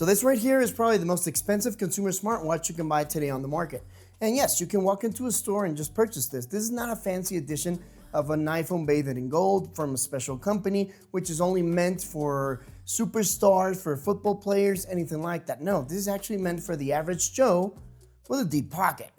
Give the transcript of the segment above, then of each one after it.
So this right here is probably the most expensive consumer smartwatch you can buy today on the market. And yes, you can walk into a store and just purchase this. This is not a fancy edition of an iPhone bathed in gold from a special company, which is only meant for superstars, for football players, anything like that. No, this is actually meant for the average Joe with a deep pocket.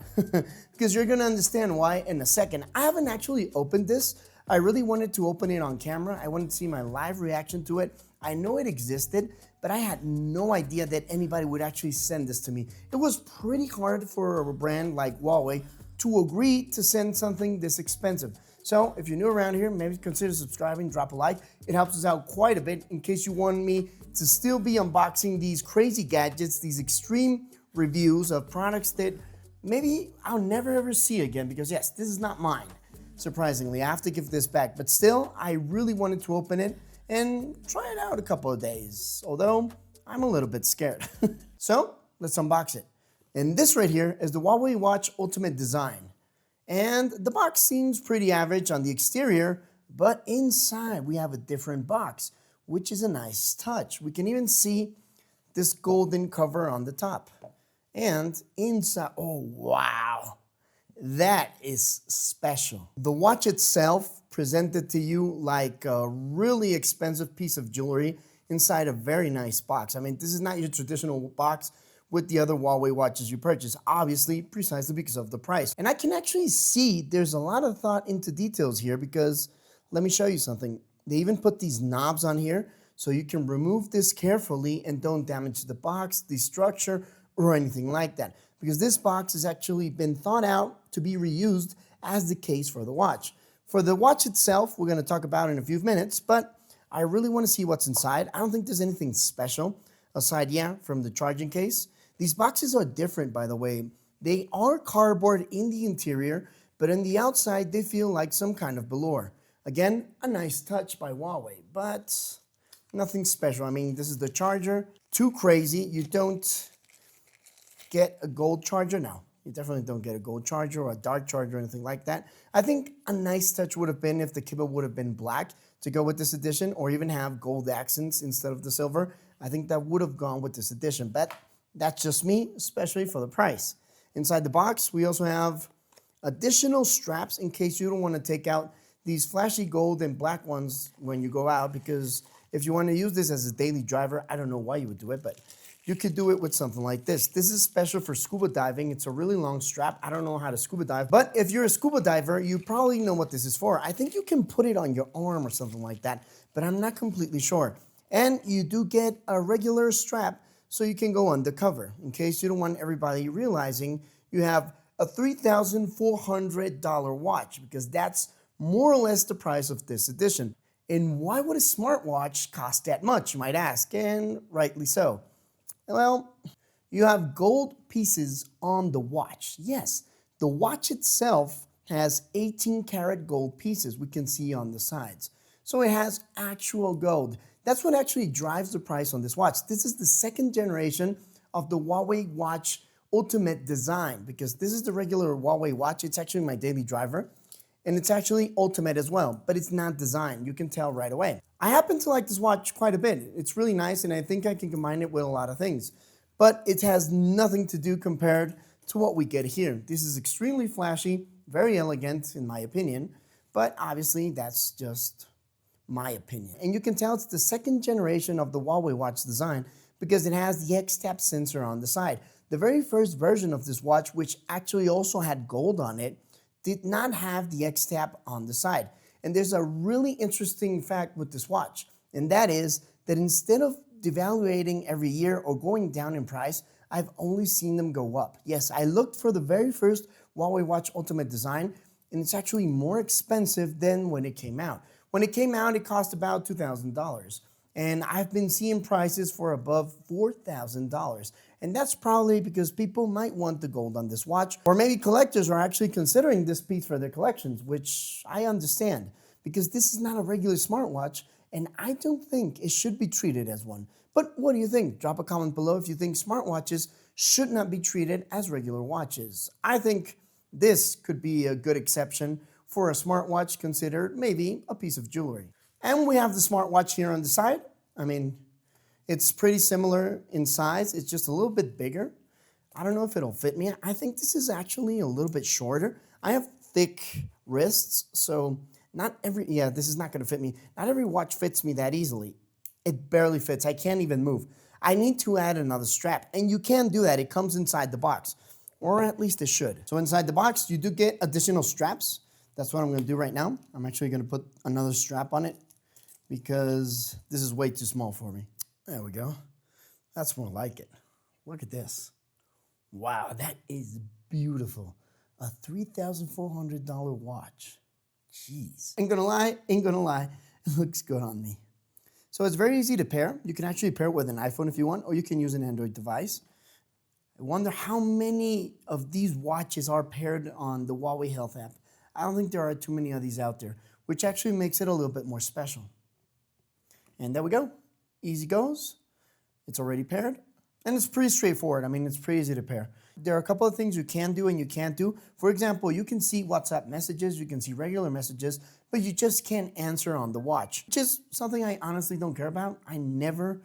Because you're gonna understand why in a second. I haven't actually opened this. I really wanted to open it on camera. I wanted to see my live reaction to it. I know it existed, but I had no idea that anybody would actually send this to me. It was pretty hard for a brand like Huawei to agree to send something this expensive. So if you're new around here, maybe consider subscribing, drop a like. It helps us out quite a bit in case you want me to still be unboxing these crazy gadgets, these extreme reviews of products that maybe I'll never ever see again, because yes, this is not mine. Surprisingly, I have to give this back, but still, I really wanted to open it and try it out a couple of days, although I'm a little bit scared. So let's unbox it. And this right here is the Huawei Watch Ultimate Design. And the box seems pretty average on the exterior, but inside we have a different box, which is a nice touch. We can even see this golden cover on the top. And inside, oh wow, that is special. The watch itself presented to you like a really expensive piece of jewelry inside a very nice box. I mean, this is not your traditional box with the other Huawei watches you purchase, obviously, precisely because of the price. And I can actually see there's a lot of thought into details here, because let me show you something. They even put these knobs on here so you can remove this carefully and don't damage the box, the structure, or anything like that. Because this box has actually been thought out to be reused as the case for the watch. For the watch itself, we're gonna talk about in a few minutes, but I really wanna see what's inside. I don't think there's anything special aside, from the charging case. These boxes are different, by the way. They are cardboard in the interior, but on the outside, they feel like some kind of velour. Again, a nice touch by Huawei, but nothing special. I mean, this is the charger. Too crazy. You don't get a gold charger. No, you definitely don't get a gold charger or a dark charger or anything like that. I think a nice touch would have been if the keyboard would have been black to go with this edition, or even have gold accents instead of the silver. I think that would have gone with this edition, but that's just me, especially for the price. Inside the box, we also have additional straps in case you don't want to take out these flashy gold and black ones when you go out, because if you want to use this as a daily driver, I don't know why you would do it, but you could do it with something like this. This is special for scuba diving. It's a really long strap. I don't know how to scuba dive, but if you're a scuba diver, you probably know what this is for. I think you can put it on your arm or something like that, but I'm not completely sure. And you do get a regular strap so you can go undercover, in case you don't want everybody realizing you have a $3,400 watch, because that's more or less the price of this edition. And why would a smartwatch cost that much, you might ask, and rightly so. Well, you have gold pieces on the watch. Yes, the watch itself has 18 karat gold pieces we can see on the sides. So it has actual gold. That's what actually drives the price on this watch. This is the second generation of the Huawei Watch Ultimate Design, because this is the regular Huawei watch. It's actually my daily driver, and it's actually Ultimate as well, but it's not Design. You can tell right away. I happen to like this watch quite a bit. It's really nice, and I think I can combine it with a lot of things, but it has nothing to do compared to what we get here. This is extremely flashy, very elegant in my opinion, but obviously that's just my opinion. And you can tell it's the second generation of the Huawei watch design, because it has the X-Tap sensor on the side. The very first version of this watch, which actually also had gold on it, did not have the X-Tap on the side. And there's a really interesting fact with this watch, and that is that instead of devaluating every year or going down in price, I've only seen them go up. Yes, I looked for the very first Huawei Watch Ultimate Design, and it's actually more expensive than when it came out. When it came out, it cost about $2,000. And I've been seeing prices for above $4,000. And that's probably because people might want the gold on this watch, or maybe collectors are actually considering this piece for their collections, which I understand, because this is not a regular smartwatch, and I don't think it should be treated as one. But what do you think? Drop a comment below if you think smartwatches should not be treated as regular watches. I think this could be a good exception for a smartwatch considered maybe a piece of jewelry. And we have the smartwatch here on the side. I mean, It's pretty similar in size. It's just a little bit bigger. I don't know if it'll fit me. I think this is actually a little bit shorter. I have thick wrists, so not every, yeah, this is not gonna fit me. Not every watch fits me that easily. It barely fits. I can't even move. I need to add another strap, and you can do that. It comes inside the box, or at least it should. So inside the box, you do get additional straps. That's what I'm gonna do right now. I'm actually gonna put another strap on it because this is way too small for me. There we go. That's more like it. Look at this. Wow, that is beautiful. A $3,400 watch. Jeez. Ain't gonna lie, it looks good on me. So it's very easy to pair. You can actually pair it with an iPhone if you want, or you can use an Android device. I wonder how many of these watches are paired on the Huawei Health app. I don't think there are too many of these out there, which actually makes it a little bit more special. And there we go. Easy goes. It's already paired. And it's pretty straightforward. I mean, it's pretty easy to pair. There are a couple of things you can do and you can't do. For example, you can see WhatsApp messages, you can see regular messages, but you just can't answer on the watch, which is something I honestly don't care about. I never,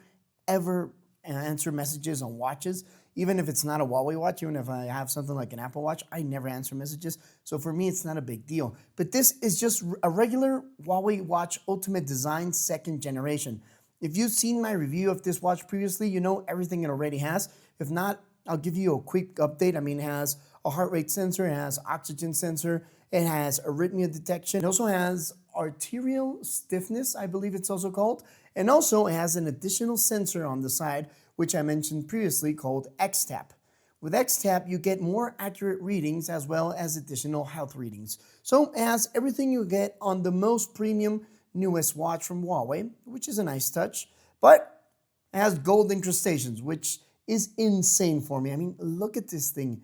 ever answer messages on watches. Even if it's not a Huawei watch, even if I have something like an Apple Watch, I never answer messages. So for me, it's not a big deal. But this is just a regular Huawei Watch Ultimate Design 2nd generation. If you've seen my review of this watch previously, you know everything it already has. If not, I'll give you a quick update. I mean, it has a heart rate sensor, it has oxygen sensor, it has arrhythmia detection. It also has arterial stiffness, I believe it's also called. And also it has an additional sensor on the side, which I mentioned previously, called X-Tap. With X-Tap, you get more accurate readings as well as additional health readings. So it has everything you get on the most premium newest watch from Huawei, which is a nice touch, but it has gold incrustations, which is insane for me. I mean, look at this thing.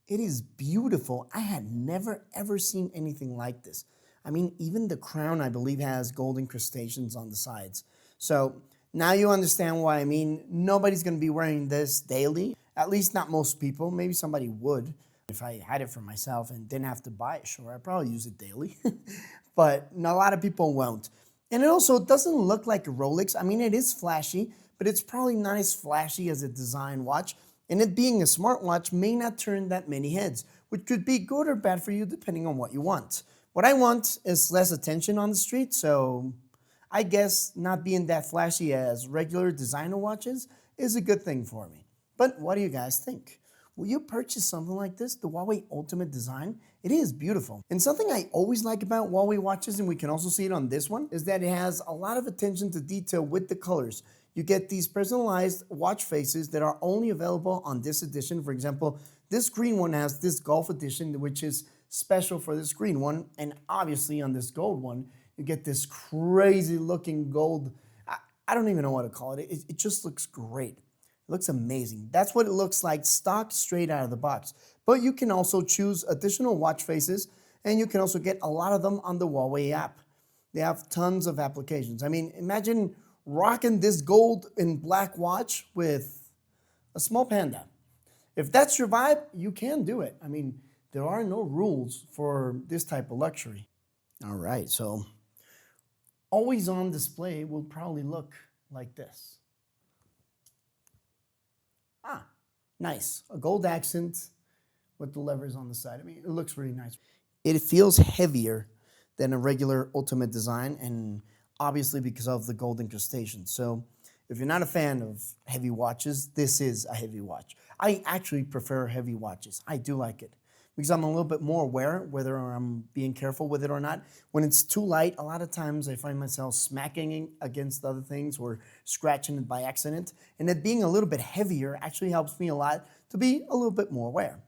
It is beautiful. I had never ever seen anything like this. I mean, even the crown, I believe, has gold incrustations on the sides. So now you understand why I mean nobody's gonna be wearing this daily, at least not most people. Maybe somebody would. If I had it for myself and didn't have to buy it, sure, I'd probably use it daily. But a lot of people won't. And it also doesn't look like a Rolex. I mean, it is flashy, but it's probably not as flashy as a design watch. And it being a smartwatch may not turn that many heads, which could be good or bad for you depending on what you want. What I want is less attention on the street, so I guess not being that flashy as regular designer watches is a good thing for me. But what do you guys think? Will you purchase something like this, the Huawei Ultimate Design? It is beautiful. And something I always like about Huawei watches, and we can also see it on this one, is that it has a lot of attention to detail with the colors. You get these personalized watch faces that are only available on this edition. For example, this green one has this Golf edition, which is special for this green one. And obviously on this gold one, you get this crazy looking gold. I don't even know what to call it. It just looks great. It looks amazing. That's what it looks like stock straight out of the box. But you can also choose additional watch faces, and you can also get a lot of them on the Huawei app. They have tons of applications. I mean, imagine rocking this gold and black watch with a small panda. If that's your vibe, you can do it. I mean, there are no rules for this type of luxury. All right, so always on display will probably look like this. Ah, nice. A gold accent with the levers on the side. I mean, it looks really nice. It feels heavier than a regular Ultimate Design, and obviously because of the gold incrustation. So if you're not a fan of heavy watches, this is a heavy watch. I actually prefer heavy watches. I do like it because I'm a little bit more aware whether I'm being careful with it or not. When it's too light, a lot of times I find myself smacking against other things or scratching it by accident. And it being a little bit heavier actually helps me a lot to be a little bit more aware.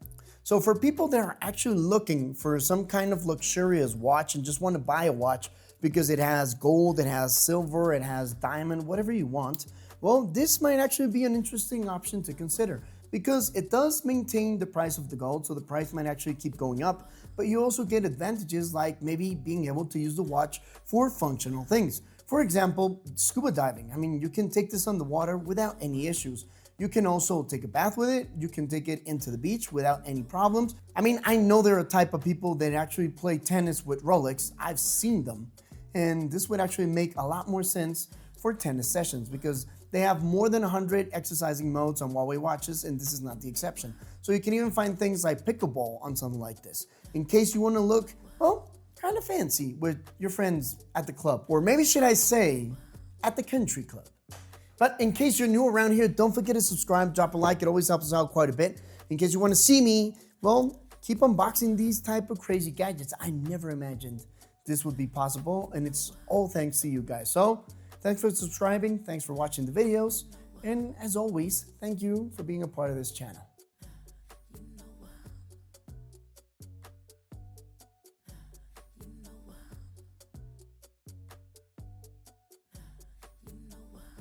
So for people that are actually looking for some kind of luxurious watch and just want to buy a watch because it has gold, it has silver, it has diamond, whatever you want, well, this might actually be an interesting option to consider because it does maintain the price of the gold, so the price might actually keep going up, but you also get advantages like maybe being able to use the watch for functional things. For example, scuba diving. I mean, you can take this on the water without any issues. You can also take a bath with it. You can take it into the beach without any problems. I mean, I know there are a type of people that actually play tennis with Rolex. I've seen them. And this would actually make a lot more sense for tennis sessions because They have more than 100 exercising modes on Huawei watches, and this is not the exception. So you can even find things like pickleball on something like this, in case you want to look, well, kind of fancy with your friends at the club, or maybe should I say, at the country club. But in case you're new around here, don't forget to subscribe, drop a like, it always helps us out quite a bit. In case you want to see me, well, keep unboxing these type of crazy gadgets. I never imagined this would be possible, and it's all thanks to you guys. So thanks for subscribing, thanks for watching the videos, and as always, thank you for being a part of this channel.